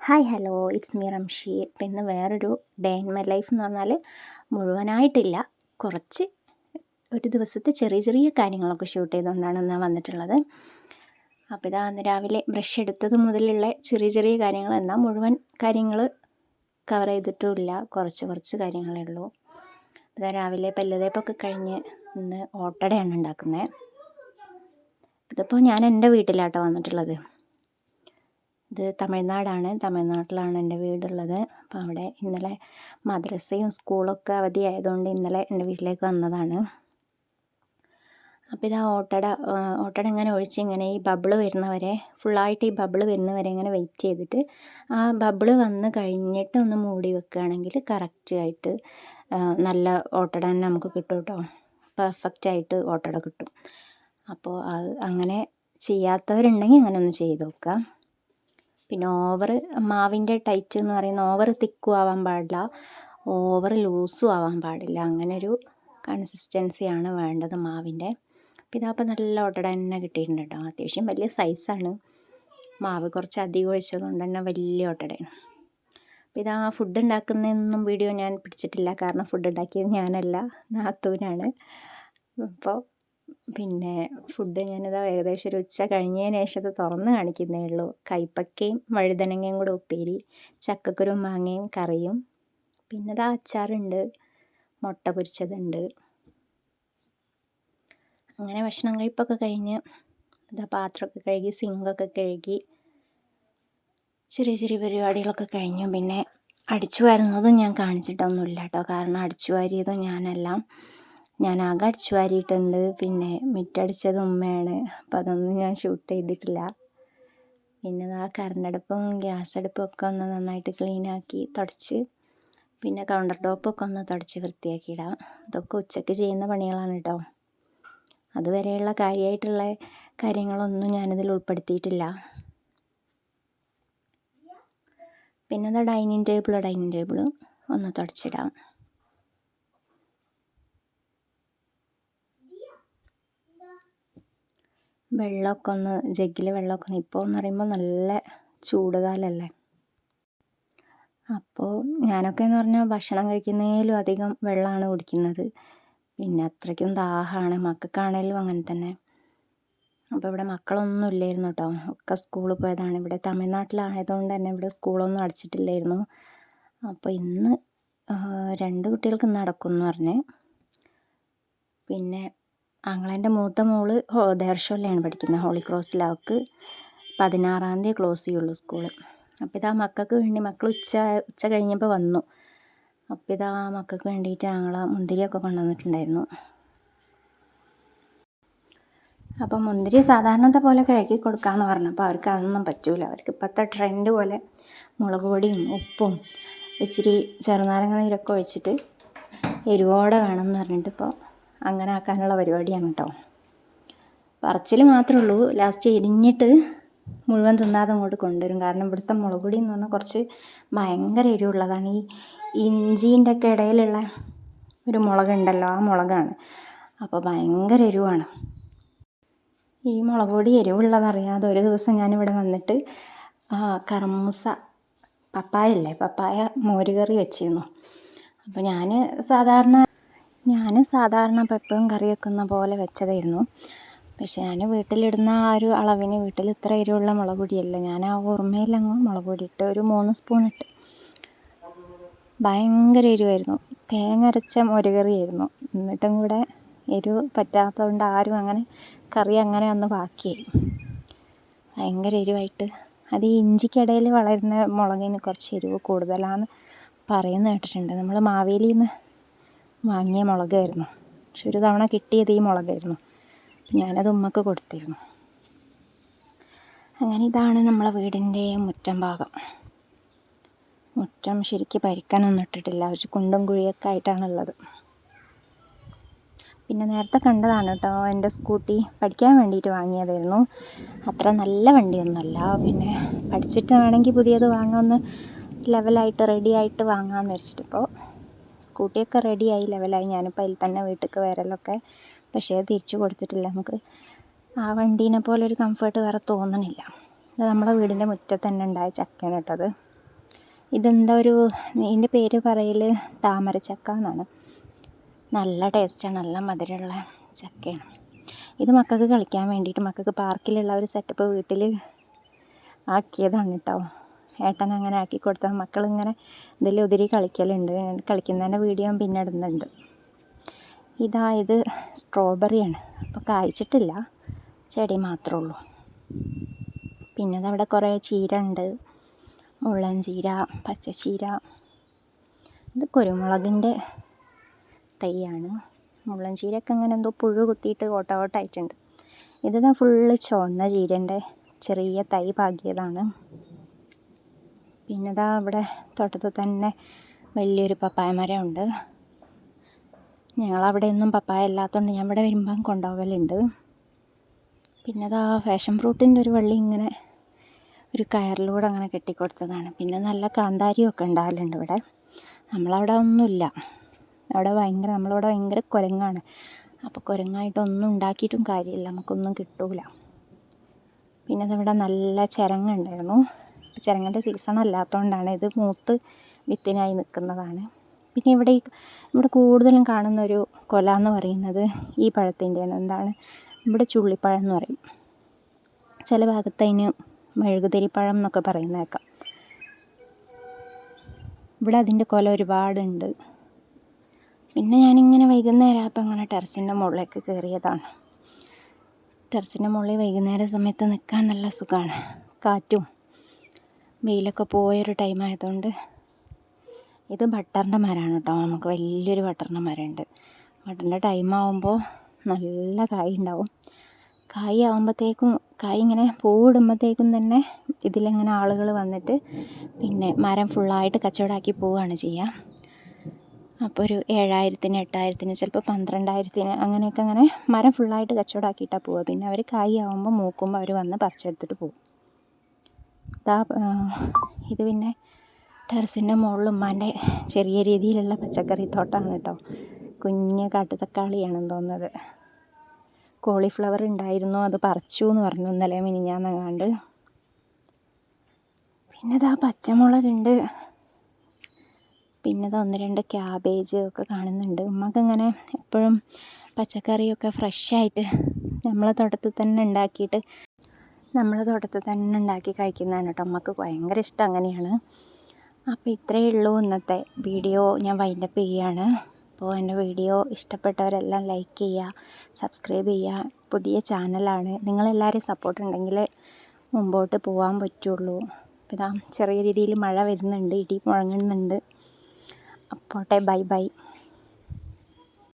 Hi hello it's me Ramshi. ഇപ്പം ഇന്ന് വേറൊരു ഡേ ഇൻ മൈ ലൈഫ് എന്ന് പറഞ്ഞാൽ മുഴുവനായിട്ടില്ല, കുറച്ച് ഒരു ദിവസത്തെ ചെറിയ ചെറിയ കാര്യങ്ങളൊക്കെ ഷൂട്ട് ചെയ്തുകൊണ്ടാണ് ഞാൻ വന്നിട്ടുള്ളത്. അപ്പോൾ ഇതാ അന്ന് രാവിലെ ബ്രഷ് എടുത്തത് മുതലുള്ള ചെറിയ ചെറിയ കാര്യങ്ങൾ, എന്നാൽ മുഴുവൻ കാര്യങ്ങൾ കവർ ചെയ്തിട്ടുമില്ല, കുറച്ച് കാര്യങ്ങളേ ഉള്ളൂ. ഇതാ രാവിലെ പല്ലുതേപ്പൊക്കെ കഴിഞ്ഞ് ഇന്ന് ഓട്ടടയാണ് ഉണ്ടാക്കുന്നത്. ഇതിപ്പോൾ ഞാൻ എൻ്റെ വീട്ടിലാട്ടോ വന്നിട്ടുള്ളത്. ഇത് തമിഴ്നാട്ടിലാണ് എൻ്റെ വീടുള്ളത്. അപ്പോൾ അവിടെ ഇന്നലെ മദ്രസയും സ്കൂളൊക്കെ അവധിയായതുകൊണ്ട് ഇന്നലെ എൻ്റെ വീട്ടിലേക്ക് വന്നതാണ്. അപ്പോൾ ഇതാ ഓട്ടട ഇങ്ങനെ ഒഴിച്ച് ഇങ്ങനെ ഈ ബബിള് വരുന്നവരെ, ഫുള്ളായിട്ട് ഈ ബബിള് വരുന്നവരെ ഇങ്ങനെ വെയിറ്റ് ചെയ്തിട്ട് ആ ബബിള് വന്ന് കഴിഞ്ഞിട്ട് ഒന്ന് മൂടി വെക്കുകയാണെങ്കിൽ കറക്റ്റായിട്ട് നല്ല ഓട്ടട തന്നെ നമുക്ക് കിട്ടും കേട്ടോ. പെർഫെക്റ്റായിട്ട് ഓട്ടട കിട്ടും. അപ്പോൾ അങ്ങനെ ചെയ്യാത്തവരുണ്ടെങ്കിൽ അങ്ങനെ ഒന്ന് ചെയ്ത് നോക്കുക. പിന്നെ മാവിൻ്റെ ടൈറ്റ് എന്ന് പറയുന്ന ഓവർ തിക്കും ആവാൻ പാടില്ല, ഓവർ ലൂസും ആവാൻ പാടില്ല. അങ്ങനൊരു കൺസിസ്റ്റൻസിയാണ് വേണ്ടത് മാവിൻ്റെ. അപ്പോൾ ഇതപ്പോൾ നല്ല ഓട്ടട തന്നെ കിട്ടിയിട്ടുണ്ട് കേട്ടോ. അത്യാവശ്യം വലിയ സൈസാണ്. മാവ് കുറച്ച് അധികം ഒഴിച്ചതുകൊണ്ട് തന്നെ വലിയ ഓട്ടടയാണ്. അപ്പോൾ ഇതാ ഫുഡ് ഉണ്ടാക്കുന്നതൊന്നും വീഡിയോ ഞാൻ പിടിച്ചിട്ടില്ല, കാരണം ഫുഡ് ഉണ്ടാക്കിയത് ഞാനല്ല, നാത്തൂനാണ്. അപ്പോൾ പിന്നെ ഫുഡ് ഞാനിതാ ഏകദേശം ഒരു ഉച്ച കഴിഞ്ഞതിന് ശേഷം അത് തുറന്ന് കാണിക്കുന്നേ ഉള്ളൂ. കൈപ്പക്കയും വഴുതനങ്ങയും കൂടെ ഉപ്പേരി, ചക്കക്കുരും മാങ്ങയും കറിയും, പിന്നെ ഇതാ അച്ചാറുണ്ട്, മുട്ട പൊരിച്ചതുണ്ട്. അങ്ങനെ ഭക്ഷണം കഴിപ്പൊക്കെ കഴിഞ്ഞ് ഇതാ പാത്രമൊക്കെ കഴുകി, സിങ്കൊക്കെ കഴുകി, ചെറിയ ചെറിയ പരിപാടികളൊക്കെ കഴിഞ്ഞു. പിന്നെ അടിച്ചു വാരുന്നതും ഞാൻ കാണിച്ചിട്ടൊന്നുമില്ല കേട്ടോ, കാരണം അടിച്ചു വാരിയതും ഞാൻ ആകെ അടിച്ചു വാരിയിട്ടുണ്ട്. പിന്നെ മിറ്റടിച്ചത് ഉമ്മയാണ്, അപ്പോൾ അതൊന്നും ഞാൻ ഷൂട്ട് ചെയ്തിട്ടില്ല. പിന്നെ ആ കറണ്ടടുപ്പും ഗ്യാസ് അടുപ്പും ഒക്കെ ഒന്ന് നന്നായിട്ട് ക്ലീനാക്കി തുടച്ച്, പിന്നെ കൗണ്ടർ ടോപ്പൊക്കെ ഒന്ന് തുടച്ച് വൃത്തിയാക്കിയിടാം. ഇതൊക്കെ ഉച്ചയ്ക്ക് ചെയ്യുന്ന പണികളാണ് കേട്ടോ. അതുവരെയുള്ള കാര്യമായിട്ടുള്ള കാര്യങ്ങളൊന്നും ഞാനിതിൽ ഉൾപ്പെടുത്തിയിട്ടില്ല. പിന്നെ അത് ഡൈനിങ് ടേബിൾ ഒന്ന് തുടച്ചിടാം. ജഗ്ഗിൽ വെള്ളമൊക്കെ ഒന്ന്, ഇപ്പോൾ എന്ന് പറയുമ്പോൾ നല്ല ചൂട് കാലമല്ലേ, അപ്പോൾ ഞാനൊക്കെ എന്ന് പറഞ്ഞാൽ ഭക്ഷണം കഴിക്കുന്നതിലും അധികം വെള്ളമാണ് കുടിക്കുന്നത്. പിന്നെ അത്രയ്ക്കും ദാഹമാണ്, മക്കൾക്കാണേലും അങ്ങനെ തന്നെ. അപ്പോൾ ഇവിടെ മക്കളൊന്നും ഇല്ലായിരുന്നു കേട്ടോ, ഒക്കെ സ്കൂളിൽ പോയതാണ്. ഇവിടെ തമിഴ്നാട്ടിലായതുകൊണ്ട് തന്നെ ഇവിടെ സ്കൂളൊന്നും അടച്ചിട്ടില്ലായിരുന്നു. അപ്പോൾ ഇന്ന് 2 കുട്ടികൾക്ക് ഇന്ന് അടക്കും എന്ന് പറഞ്ഞ്. പിന്നെ ആങ്ങളേൻ്റെ മൂത്ത മോള് ദേർഷോയിലാണ് പഠിക്കുന്നത്, ഹോളി ക്രോസിൽ. അവൾക്ക് 16-ാം തീയതി ക്ലോസ് ചെയ്യുള്ളൂ സ്കൂള്. അപ്പോൾ ഇതാ മക്കൾക്ക് വേണ്ടി, മക്കൾ ഉച്ച കഴിഞ്ഞപ്പോൾ വന്നു. അപ്പോൾ ഇതാ മക്കൾക്ക് വേണ്ടിയിട്ട് ആങ്ങള മുന്തിരിയൊക്കെ കൊണ്ടുവന്നിട്ടുണ്ടായിരുന്നു. അപ്പോൾ മുന്തിരി സാധാരണത്തെ പോലെ കഴുകി കൊടുക്കാമെന്ന് പറഞ്ഞപ്പോൾ അവർക്ക് അതൊന്നും പറ്റൂല. അവർക്ക് ഇപ്പോഴത്തെ ട്രെൻഡ് പോലെ മുളക് പൊടിയും ഉപ്പും ഇച്ചിരി ചെറുനാരങ്ങ നീരൊക്കെ ഒഴിച്ചിട്ട് എരിവോടെ വേണമെന്ന് പറഞ്ഞിട്ട് ഇപ്പോൾ അങ്ങനെ ആക്കാനുള്ള പരിപാടിയാണ് കേട്ടോ. പറച്ചിൽ മാത്രമേ ഉള്ളൂ, ലാസ്റ്റ് എരിഞ്ഞിട്ട് മുഴുവൻ തിന്നാതെ അങ്ങോട്ട് കൊണ്ടുവരും. കാരണം ഇവിടുത്തെ മുളക് പൊടി എന്ന് പറഞ്ഞാൽ കുറച്ച് ഭയങ്കര എരിവുള്ളതാണ്. ഈ ഇഞ്ചീൻ്റെ ഒക്കെ ഇടയിലുള്ള ഒരു മുളകുണ്ടല്ലോ, ആ മുളകാണ്. അപ്പോൾ ഭയങ്കര എരിവാണ്. ഈ മുളക് പൊടി എരിവുള്ളതറിയാതെ ഒരു ദിവസം ഞാനിവിടെ വന്നിട്ട് കർമൂസ പപ്പായ മോരുകറി വെച്ചിരുന്നു. അപ്പോൾ ഞാൻ സാധാരണ ഇപ്പോൾ എപ്പോഴും കറി വെക്കുന്ന പോലെ വെച്ചതായിരുന്നു. പക്ഷെ ഞാൻ വീട്ടിലിടുന്ന ആ ഒരു അളവിന്, വീട്ടിൽ ഇത്ര എരിവുള്ള മുളക് പൊടിയല്ല, ഞാൻ ആ ഓർമ്മയിലങ്ങ് മുളക് പൊടി ഇട്ട് ഒരു 3 സ്പൂൺ ഇട്ട്. ഭയങ്കര എരിവായിരുന്നു, തേങ്ങ അരച്ച മോരുകറിയായിരുന്നു. എന്നിട്ടും കൂടെ എരിവ് പറ്റാത്തതുകൊണ്ട് ആരും അങ്ങനെ കറി അങ്ങനെ ഒന്ന് ബാക്കിയായി. ഭയങ്കര എരിവായിട്ട്, അത് ഈ ഇഞ്ചിക്കിടയിൽ വളരുന്ന മുളകിന് കുറച്ച് എരിവ് കൂടുതലാണെന്ന് പറയുന്നത് കേട്ടിട്ടുണ്ട്. നമ്മൾ മാവേലിയിൽ നിന്ന് വാങ്ങിയ മുളകായിരുന്നു, പക്ഷെ ഒരു തവണ കിട്ടിയത് ഈ മുളകായിരുന്നു. ഞാനത് ഉമ്മക്ക് കൊടുത്തിരുന്നു. അങ്ങനെ ഇതാണ് നമ്മളെ വീടിൻ്റെ മുറ്റം ഭാഗം. മുറ്റം ശരിക്കും പരിക്കാനൊന്നും ഇട്ടിട്ടില്ല, ഒരു കുണ്ടും കുഴിയൊക്കെ ആയിട്ടാണുള്ളത്. പിന്നെ നേരത്തെ കണ്ടതാണ് കേട്ടോ, എൻ്റെ സ്കൂട്ടി പഠിക്കാൻ വേണ്ടിയിട്ട് വാങ്ങിയതായിരുന്നു. അത്ര നല്ല വണ്ടിയൊന്നുമല്ല. പിന്നെ പഠിച്ചിട്ട് വേണമെങ്കിൽ പുതിയത് വാങ്ങാമെന്ന്, ലെവലായിട്ട് റെഡിയായിട്ട് വാങ്ങാമെന്ന് വെച്ചിട്ടിപ്പോൾ സ്കൂട്ടിയൊക്കെ റെഡിയായി, ലെവലായി. ഞാനിപ്പോൾ അതിൽ തന്നെ വീട്ടിലേക്ക് വരലൊക്കെ, പക്ഷേ തിരിച്ചു കൊടുത്തിട്ടില്ല. നമുക്ക് ആ വണ്ടീനെ പോലെ ഒരു കംഫർട്ട് വേറെ തോന്നണില്ല. ഇത് നമ്മളെ വീടിൻ്റെ മുറ്റത്ത് തന്നെ ഉണ്ടായ ചക്കയാണ് കേട്ടത്. ഇതെന്താ ഇതിൻ്റെ പേര് പറയൽ താമരച്ചക്ക എന്നാണ്. നല്ല ടേസ്റ്റാണ്, നല്ല മധുരമുള്ള ചക്കയാണ്. ഇത് മക്കൾക്ക് കളിക്കാൻ വേണ്ടിയിട്ട്, മക്കൾക്ക് പാർക്കിലുള്ള ഒരു സെറ്റപ്പ് വീട്ടിൽ ആക്കിയതാണ് കേട്ടോ. ഏട്ടൻ അങ്ങനെ ആക്കി കൊടുത്താൽ മക്കളിങ്ങനെ ഇതിൽ ഉതിരി കളിക്കലുണ്ട്. കളിക്കുന്നതിൻ്റെ വീഡിയോ പിന്നെ ഇടുന്നുണ്ട്. ഇത് സ്ട്രോബെറിയാണ്. അപ്പോൾ കായ്ച്ചിട്ടില്ല, ചെടി മാത്രമേ ഉള്ളൂ. പിന്നെ അതവിടെ കുറേ ചീര ഉണ്ട്, മുള്ളൻ ചീര, പച്ചച്ചീര. ഇത് കുരുമുളകിൻ്റെ തൈയാണ്. മുള്ളൻ ചീരയൊക്കെ അങ്ങനെ എന്തോ പുഴു കുത്തിയിട്ട് ഓട്ടോട്ടായിട്ടുണ്ട്. ഇതാ ഫുള്ള് ചുവന്ന ചീരൻ്റെ ചെറിയ തൈ പാകിയതാണ്. പിന്നെ ഇവിടെ തോട്ടത്തിൽ തന്നെ വലിയൊരു പപ്പായ മരമുണ്ട്. ഞങ്ങളവിടെ ഒന്നും പപ്പായ ഇല്ലാത്തതുകൊണ്ട് ഞാൻ ഇവിടെ വരുമ്പം കൊണ്ടുപോകലുണ്ട്. പിന്നെ ഫാഷൻ ഫ്രൂട്ടിൻ്റെ ഒരു വള്ളി ഇങ്ങനെ ഒരു കയറിലൂടെ അങ്ങനെ കെട്ടിക്കൊടുത്തതാണ്. പിന്നെ നല്ല കാന്താരിയൊക്കെ ഉണ്ടാകലുണ്ട് ഇവിടെ. നമ്മളവിടെ ഒന്നുമില്ല. നമ്മളവിടെ ഭയങ്കര കുരങ്ങാണ്. അപ്പോൾ കുരങ്ങായിട്ടൊന്നും ഉണ്ടാക്കിയിട്ടും കാര്യമില്ല, നമുക്കൊന്നും കിട്ടൂല. പിന്നെ ഇവിടെ നല്ല ചിരങ്ങ ഉണ്ടായിരുന്നു. ചിരങ്ങൻ്റെ സീസൺ അല്ലാത്തതുകൊണ്ടാണ് ഇത് മൂത്ത് വിത്തിനായി നിൽക്കുന്നതാണ്. പിന്നെ ഇവിടെ കൂടുതലും കാണുന്നൊരു കൊല എന്ന് പറയുന്നത് ഈ പഴത്തിൻ്റെയാണ്. എന്താണ് ഇവിടെ ചുള്ളിപ്പഴം എന്ന് പറയും. ചില ഭാഗത്ത് അതിന് മെഴുകുതിരിപ്പഴം എന്നൊക്കെ പറയുന്നേക്കാം. ഇവിടെ അതിൻ്റെ കൊല ഒരുപാടുണ്ട്. പിന്നെ ഞാനിങ്ങനെ വൈകുന്നേരം ആയപ്പോൾ അങ്ങനെ ടെറസിൻ്റെ മുകളിലേക്ക് കയറിയതാണ്. ടെറസിൻ്റെ മുകളിൽ വൈകുന്നേര സമയത്ത് നിൽക്കാൻ നല്ല സുഖമാണ്. കാറ്റും വെയിലൊക്കെ പോയൊരു ടൈം ആയതുകൊണ്ട്. ഇത് ബട്ടറിൻ്റെ മരമാണ് കേട്ടോ. നമുക്ക് വലിയൊരു ബട്ടറിൻ്റെ മരമുണ്ട്. ബട്ടറിൻ്റെ ടൈം ആകുമ്പോൾ നല്ല കായ് ഉണ്ടാവും. കായ് ആകുമ്പോഴത്തേക്കും, കായ് ഇങ്ങനെ പൂവിടുമ്പോഴത്തേക്കും തന്നെ ഇതിലിങ്ങനെ ആളുകൾ വന്നിട്ട് പിന്നെ മരം ഫുള്ളായിട്ട് കച്ചവടമാക്കി പോവുകയാണ് ചെയ്യുക. അപ്പോൾ ഒരു 7,000-ന് 8,000-ന് ചിലപ്പോൾ 12,000-ന് അങ്ങനെയൊക്കെ അങ്ങനെ മരം ഫുള്ളായിട്ട് കച്ചവടമാക്കിയിട്ടാണ് പോവുക. പിന്നെ അവർ കായ് ആകുമ്പോൾ മൂക്കുമ്പോൾ അവർ വന്ന് പറിച്ചെടുത്തിട്ട് പോകും. ഇത് പിന്നെ ടെറസിൻ്റെ മുകളിൽ ഉമ്മാൻ്റെ ചെറിയ രീതിയിലുള്ള പച്ചക്കറി തോട്ടമാണ് കേട്ടോ. കുഞ്ഞ് കാട്ടുതക്കാളിയാണെന്ന് തോന്നുന്നത്. കോളിഫ്ലവർ ഉണ്ടായിരുന്നു, അത് പറിച്ചു എന്ന് പറഞ്ഞു ഇന്നലെ മിനിഞ്ഞാന്നെങ്ങാണ്ട്. പിന്നെ പച്ചമുളകുണ്ട്. പിന്നെ 1-2 ക്യാബേജ് ഒക്കെ കാണുന്നുണ്ട്. ഉമ്മക്കിങ്ങനെ എപ്പോഴും പച്ചക്കറിയൊക്കെ ഫ്രഷായിട്ട് നമ്മളെ തോട്ടത്തിൽ തന്നെ ഉണ്ടാക്കി കഴിക്കുന്നതാണ് കേട്ടോ. അമ്മക്ക് ഭയങ്കര ഇഷ്ടം അങ്ങനെയാണ്. അപ്പോൾ ഇത്രയേ ഉള്ളൂ ഇന്നത്തെ വീഡിയോ. ഞാൻ വൈൻഡപ്പ് ചെയ്യുകയാണ്. അപ്പോൾ എൻ്റെ വീഡിയോ ഇഷ്ടപ്പെട്ടവരെല്ലാം ലൈക്ക് ചെയ്യുക, സബ്സ്ക്രൈബ് ചെയ്യുക. പുതിയ ചാനലാണ്. നിങ്ങളെല്ലാവരും സപ്പോർട്ട് ഉണ്ടെങ്കിൽ മുമ്പോട്ട് പോകാൻ പറ്റുള്ളൂ. അപ്പോൾ ചെറിയ രീതിയിൽ മഴ വരുന്നുണ്ട്, ഇടി മുഴങ്ങുന്നുണ്ട്. അപ്പോട്ടെ, ബൈ ബൈ.